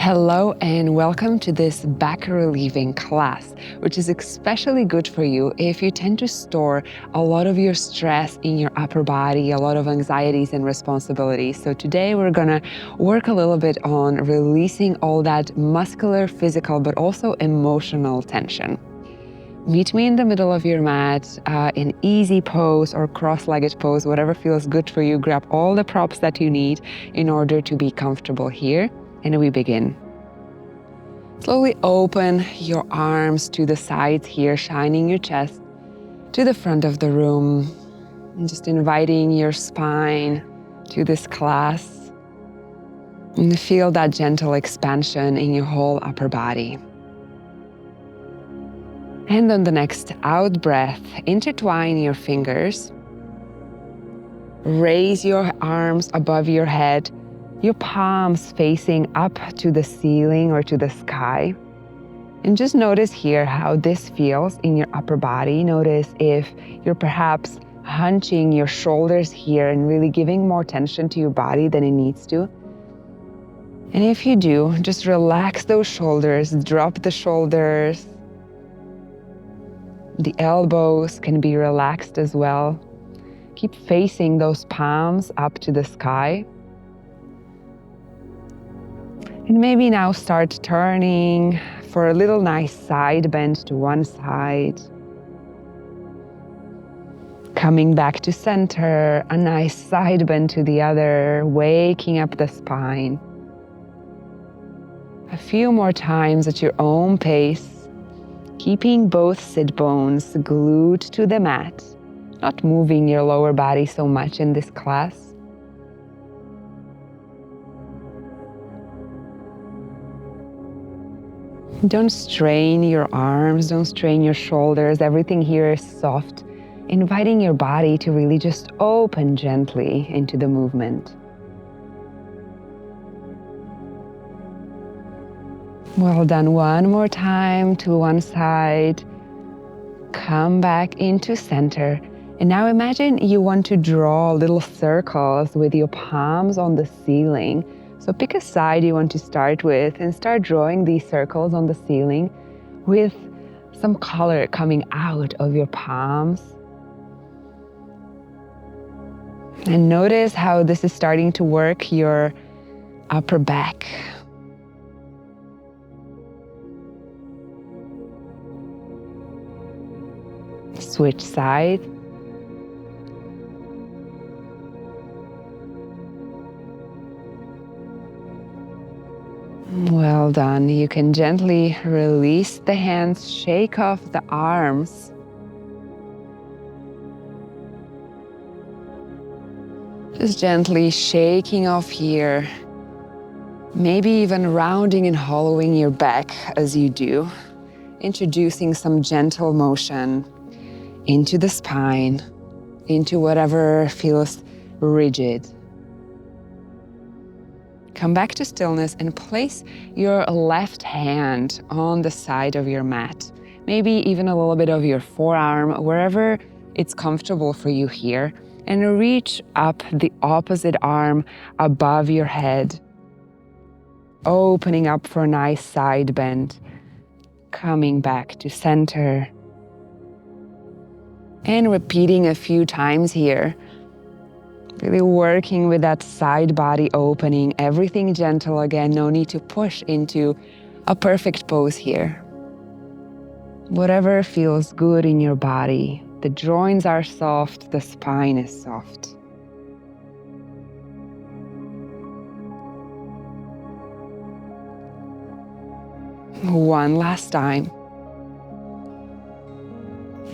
Hello and welcome to this back relieving class, which is especially good for you if you tend to store a lot of your stress in your upper body, a lot of anxieties and responsibilities. So today we're gonna work a little bit on releasing all that muscular, physical, but also emotional tension. Meet me in the middle of your mat in easy pose or cross-legged pose, whatever feels good for you. Grab all the props that you need in order to be comfortable here. And we begin. Slowly open your arms to the sides here, shining your chest to the front of the room, and just inviting your spine to this class. And feel that gentle expansion in your whole upper body. And on the next out breath, intertwine your fingers. Raise your arms above your head, your palms facing up to the ceiling or to the sky. And just notice here how this feels in your upper body. Notice if you're perhaps hunching your shoulders here and really giving more tension to your body than it needs to. And if you do, just relax those shoulders, drop the shoulders. The elbows can be relaxed as well. Keep facing those palms up to the sky. And maybe now start turning for a little nice side bend to one side. Coming back to center, a nice side bend to the other, waking up the spine. A few more times at your own pace, keeping both sit bones glued to the mat, not moving your lower body so much in this class. Don't strain your arms, don't strain your shoulders. Everything here is soft, inviting your body to really just open gently into the movement. Well done. One more time to one side. Come back into center. And now imagine you want to draw little circles with your palms on the ceiling. So pick a side you want to start with and start drawing these circles on the ceiling with some color coming out of your palms. And notice how this is starting to work your upper back. Switch sides. Well done. You can gently release the hands, shake off the arms. Just gently shaking off here. Maybe even rounding and hollowing your back as you do. Introducing some gentle motion into the spine, into whatever feels rigid. Come back to stillness and place your left hand on the side of your mat. Maybe even a little bit of your forearm, wherever it's comfortable for you here. And reach up the opposite arm above your head. Opening up for a nice side bend. Coming back to center. And repeating a few times here. Really working with that side body opening, everything gentle again, no need to push into a perfect pose here. Whatever feels good in your body, the joints are soft, the spine is soft. One last time.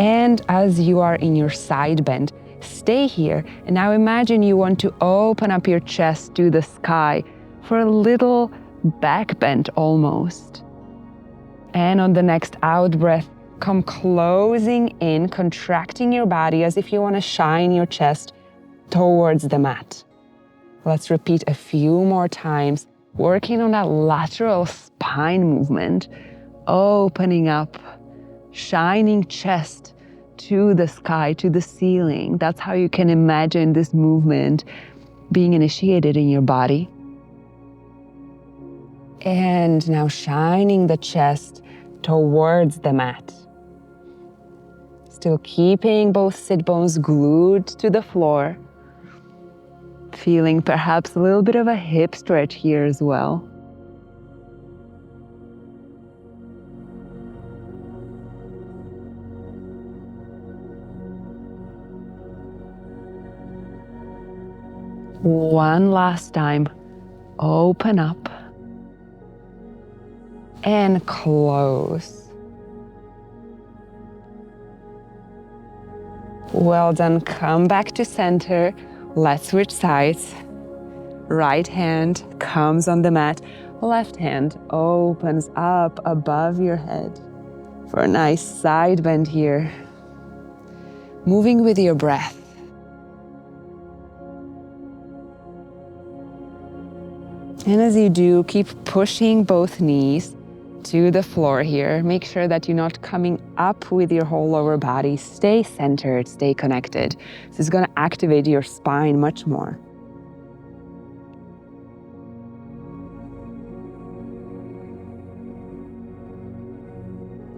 And as you are in your side bend, stay here, and now imagine you want to open up your chest to the sky for a little back bend almost. And on the next out breath, come closing in, contracting your body as if you want to shine your chest towards the mat. Let's repeat a few more times, working on that lateral spine movement, opening up, shining chest to the sky, to the ceiling. That's how you can imagine this movement being initiated in your body. And now shining the chest towards the mat. Still keeping both sit bones glued to the floor. Feeling perhaps a little bit of a hip stretch here as well. One last time, open up and close. Well done, come back to center. Let's switch sides. Right hand comes on the mat, left hand opens up above your head for a nice side bend here. Moving with your breath. And as you do, keep pushing both knees to the floor here. Make sure that you're not coming up with your whole lower body. Stay centered, stay connected. This is going to activate your spine much more.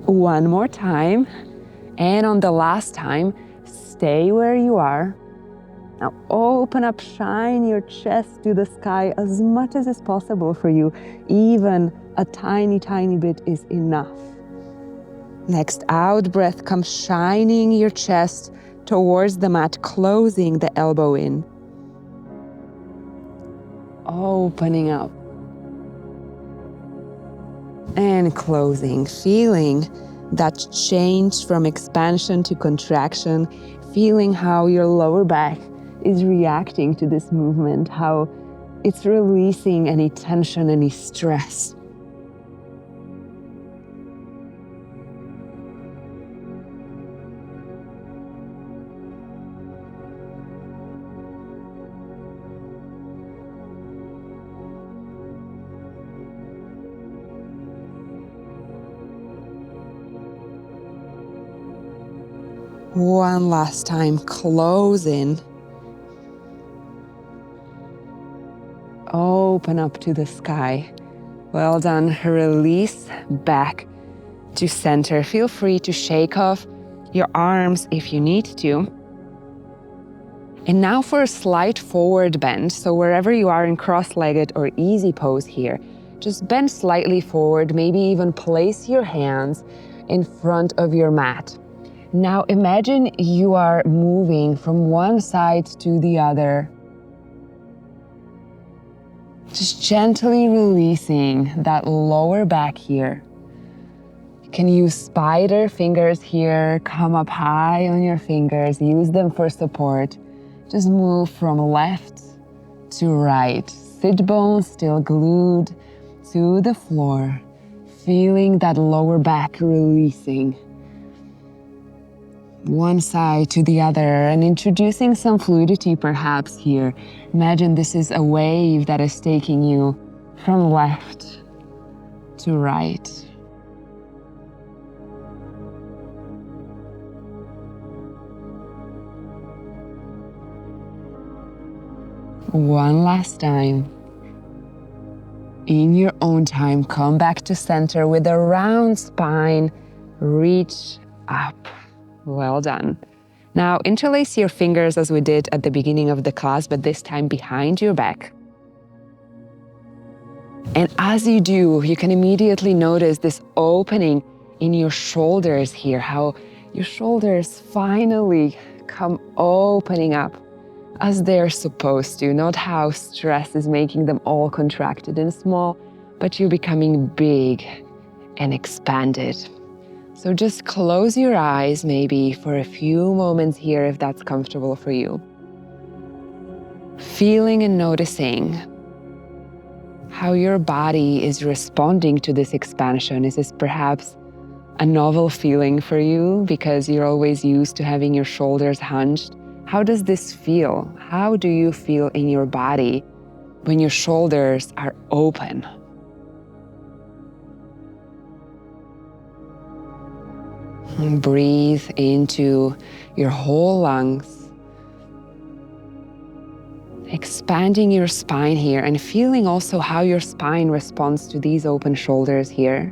One more time. And on the last time, stay where you are. Now open up, shine your chest to the sky as much as is possible for you. Even a tiny, tiny bit is enough. Next out breath, come shining your chest towards the mat, closing the elbow in. Opening up. And closing, feeling that change from expansion to contraction, feeling how your lower back is reacting to this movement, how it's releasing any tension, any stress. One last time, close in. Open up to the sky. Well done. Release back to center. Feel free to shake off your arms if you need to. And now for a slight forward bend. So wherever you are in cross-legged or easy pose here, just bend slightly forward, maybe even place your hands in front of your mat. Now imagine you are moving from one side to the other. Just gently releasing that lower back here. You can use spider fingers here, come up high on your fingers, use them for support. Just move from left to right. Sit bones still glued to the floor, feeling that lower back releasing. One side to the other and introducing some fluidity perhaps here. Imagine this is a wave that is taking you from left to right. One last time. In your own time, come back to center with a round spine. Reach up. Well done. Now interlace your fingers as we did at the beginning of the class, but this time behind your back. And as you do, you can immediately notice this opening in your shoulders here, how your shoulders finally come opening up as they're supposed to, not how stress is making them all contracted and small, but you're becoming big and expanded. So just close your eyes maybe for a few moments here if that's comfortable for you. Feeling and noticing how your body is responding to this expansion. Is this perhaps a novel feeling for you because you're always used to having your shoulders hunched? How does this feel? How do you feel in your body when your shoulders are open? And breathe into your whole lungs. Expand. expanding your spine here and feeling also how your spine responds to these open shoulders here.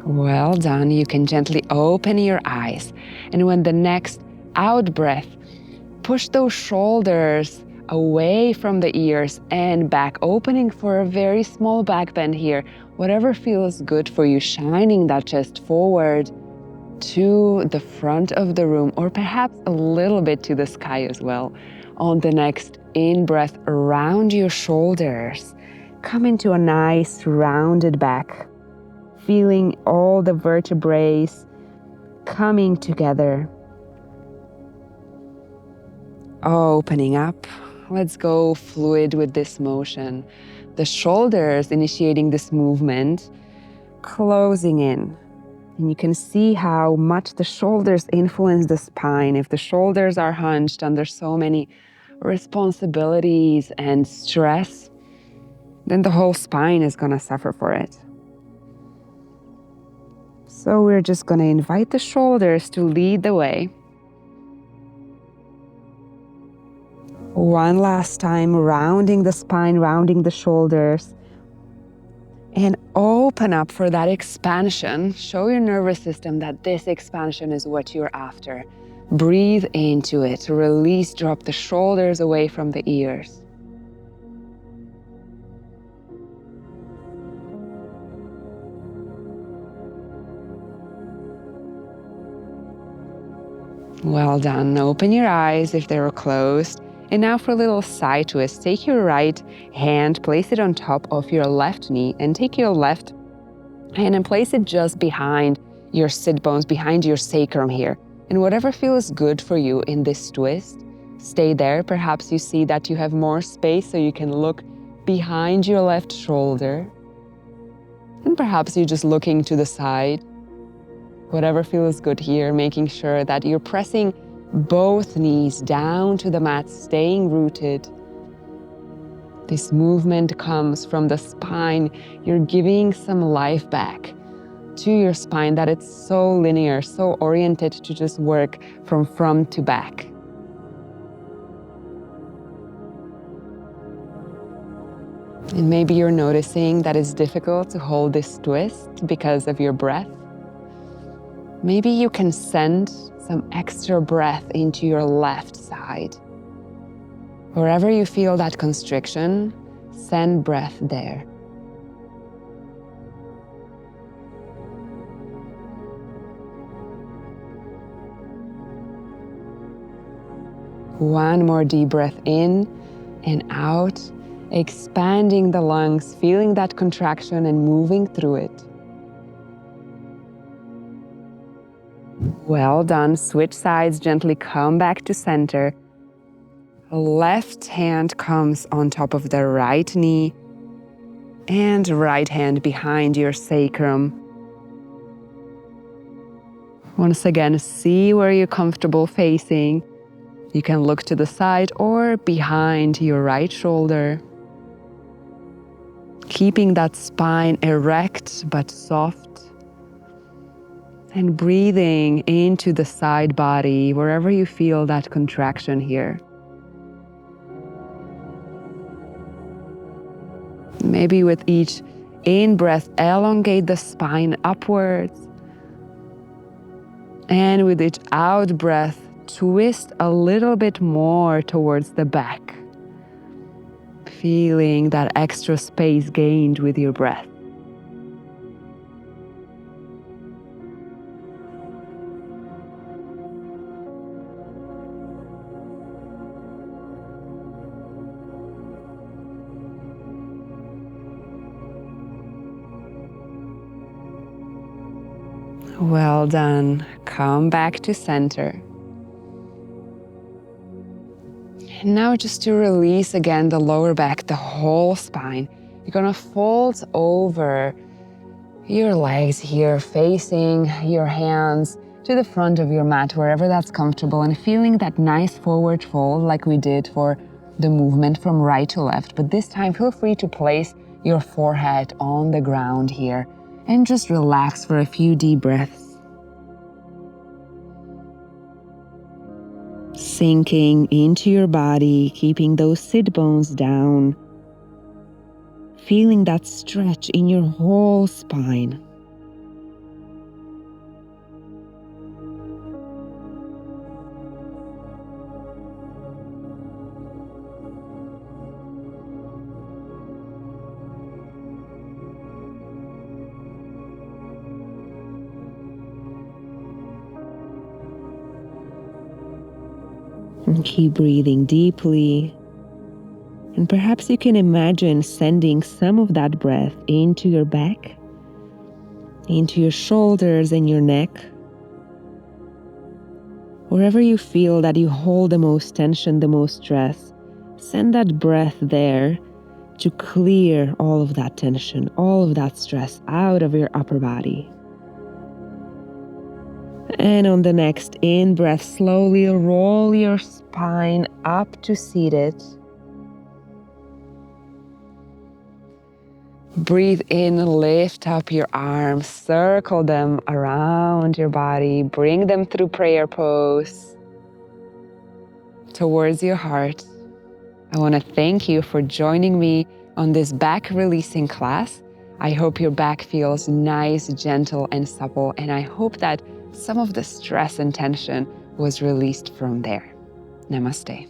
Well done. You can gently open your eyes. And when the next out breath, push those shoulders away from the ears and back, opening for a very small back bend here. Whatever feels good for you, shining that chest forward to the front of the room, or perhaps a little bit to the sky as well. On the next in breath, around your shoulders, come into a nice rounded back, feeling all the vertebrae coming together. Opening up. Let's go fluid with this motion. The shoulders initiating this movement, closing in. And you can see how much the shoulders influence the spine. If the shoulders are hunched under so many responsibilities and stress, then the whole spine is going to suffer for it. So we're just going to invite the shoulders to lead the way. One last time, rounding the spine, rounding the shoulders. And open up for that expansion. Show your nervous system that this expansion is what you're after. Breathe into it. Release, drop the shoulders away from the ears. Well done. Open your eyes if they were closed. And now for a little side twist, take your right hand, place it on top of your left knee, and take your left hand and place it just behind your sit bones, behind your sacrum here. And whatever feels good for you in this twist, stay there. Perhaps you see that you have more space so you can look behind your left shoulder. And perhaps you're just looking to the side. Whatever feels good here, making sure that you're pressing both knees down to the mat, staying rooted. This movement comes from the spine. You're giving some life back to your spine, that it's so linear, so oriented to just work from front to back. And maybe you're noticing that it's difficult to hold this twist because of your breath. Maybe you can send some extra breath into your left side. Wherever you feel that constriction, send breath there. One more deep breath in and out, expanding the lungs, feeling that contraction and moving through it. Well done. Switch sides, gently come back to center. Left hand comes on top of the right knee and right hand behind your sacrum. Once again, see where you're comfortable facing. You can look to the side or behind your right shoulder. Keeping that spine erect but soft. And breathing into the side body, wherever you feel that contraction here. Maybe with each in-breath, elongate the spine upwards. And with each out-breath, twist a little bit more towards the back. Feeling that extra space gained with your breath. Well done. Come back to center. And now just to release again the lower back, the whole spine. You're gonna fold over your legs here, facing your hands to the front of your mat, wherever that's comfortable, and feeling that nice forward fold like we did for the movement from right to left. But this time, feel free to place your forehead on the ground here and just relax for a few deep breaths. Sinking into your body, keeping those sit bones down, feeling that stretch in your whole spine. And keep breathing deeply. And perhaps you can imagine sending some of that breath into your back, into your shoulders and your neck. Wherever you feel that you hold the most tension, the most stress, send that breath there to clear all of that tension, all of that stress out of your upper body. And on the next in-breath, slowly roll your spine up to seated. Breathe in, lift up your arms, circle them around your body, bring them through prayer pose towards your heart. I want to thank you for joining me on this back releasing class. I hope your back feels nice, gentle, and supple, and I hope that some of the stress and tension was released from there. Namaste.